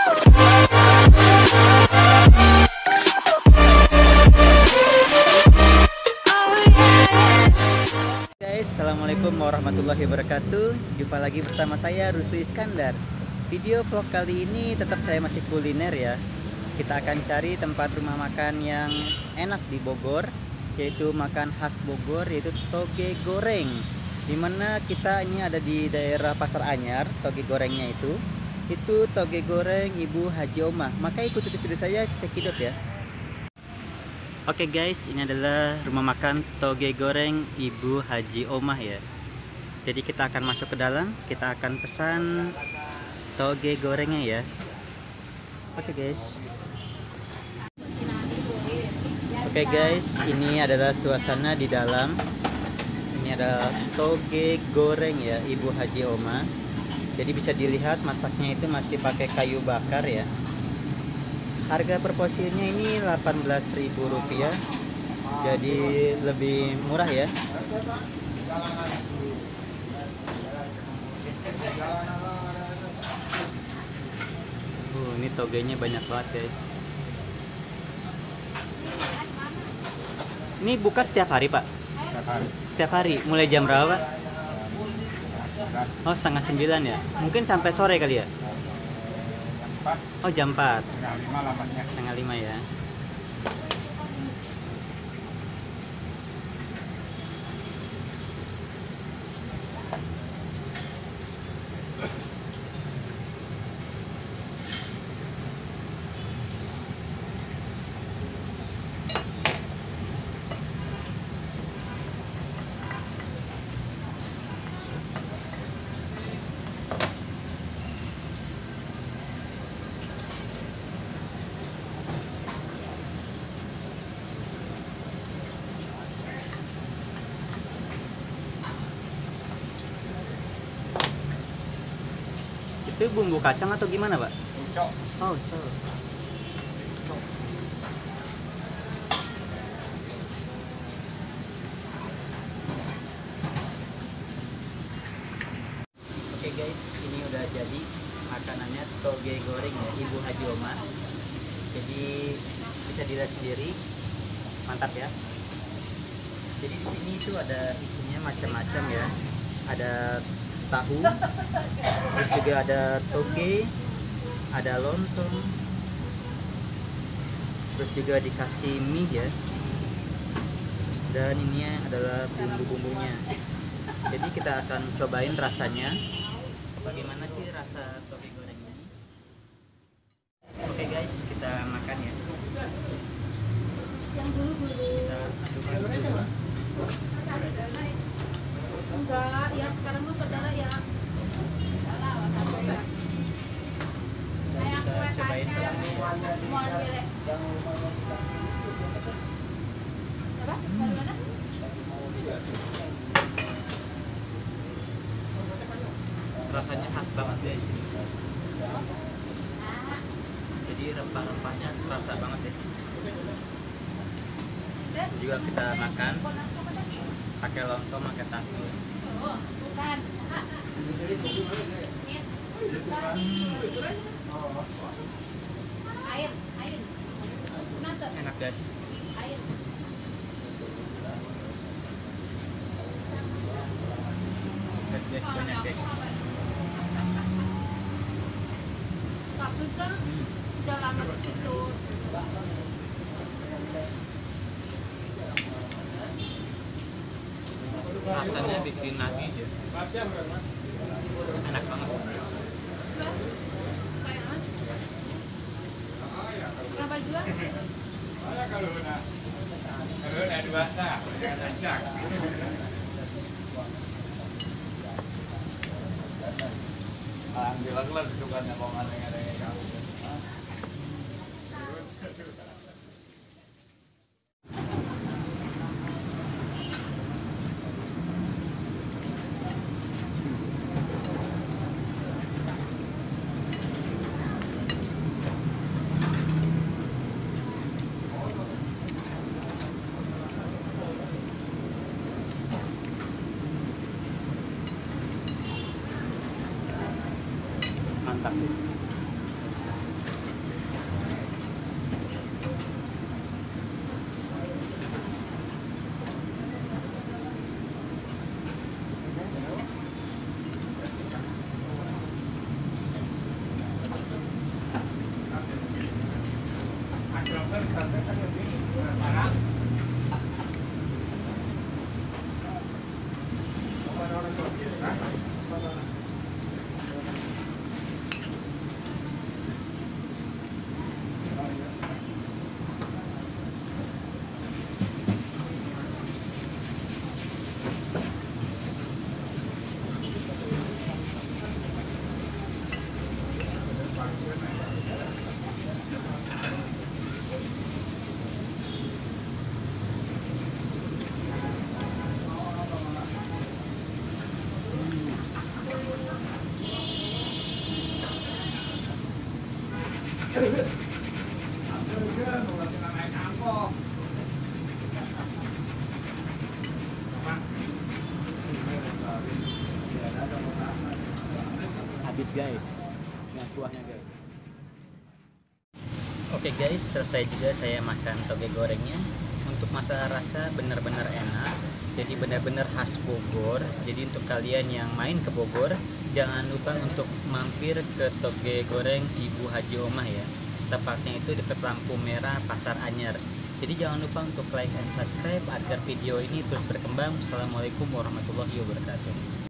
Guys, assalamualaikum warahmatullahi wabarakatuh. Jumpa lagi bersama saya Rusli Iskandar. Video vlog kali ini tetap saya masih kuliner ya. Kita akan cari tempat rumah makan yang enak di Bogor, yaitu makan khas Bogor, yaitu toge goreng. Dimana kita ini ada di daerah Pasar Anyar. Toge gorengnya itu toge goreng Ibu Haji Omah. Maka ikuti video saya, cekidot ya. Oke guys, ini adalah rumah makan toge goreng Ibu Haji Omah ya. Jadi kita akan masuk ke dalam, kita akan pesan toge gorengnya ya. Oke guys. Oke guys, ini adalah suasana di dalam. Ini adalah toge goreng ya Ibu Haji Omah. Jadi bisa dilihat masaknya itu masih pakai kayu bakar ya. Harga per porsinya ini Rp18.000. Jadi lebih murah ya. Ini togenya banyak banget guys. Ini buka setiap hari Pak? Setiap hari. Mulai jam berapa Pak? Oh, setengah 9 ya. Mungkin sampai sore kali ya? Oh, jam 4. Setengah 5 ya. Itu bumbu kacang atau gimana Pak? Ucok. Oh, ucok. Oke guys, ini udah jadi makanannya toge goreng ya Ibu Haji Omah. Jadi bisa dilihat sendiri, mantap ya. Jadi di sini itu ada isinya macam-macam ya. Ada tahu, terus juga ada toge, ada lontong, terus juga dikasih mie ya. Dan ini adalah bumbu-bumbunya. Jadi kita akan cobain rasanya. Bagaimana sih rasa toge goreng ini? Oke guys, kita makan ya. Kita aduk dulu. Enggak, ya sekarang mah saudara ya. Kayak kue Cobain kacang. Mau pilih. Apa? Bagaimana? Rasanya khas banget guys. Jadi rempah-rempahnya terasa banget ya. Juga kita makan pakai lontong, pakai tahu. Bukan. Air. Enak guys. Air. Guys, banyak guys. Tapi kan udah lama itu. Rasanya bikin nagih aja. Enak banget. Berapa jual? Kalau udah dewasa, udah rancak. Alhamdulillah lah sukanya mau ngadeng-ngadeng kamu. mantap. Habis guys, dengan kuahnya guys. Oke guys, selesai juga saya makan toge gorengnya. Untuk masalah rasa benar-benar enak, jadi benar-benar khas Bogor. Jadi untuk kalian yang main ke Bogor, jangan lupa untuk mampir ke toge goreng Ibu Haji Omah ya. Tepatnya itu dekat lampu merah Pasar Anyar. Jadi jangan lupa untuk like and subscribe agar video ini terus berkembang. Assalamualaikum warahmatullahi wabarakatuh.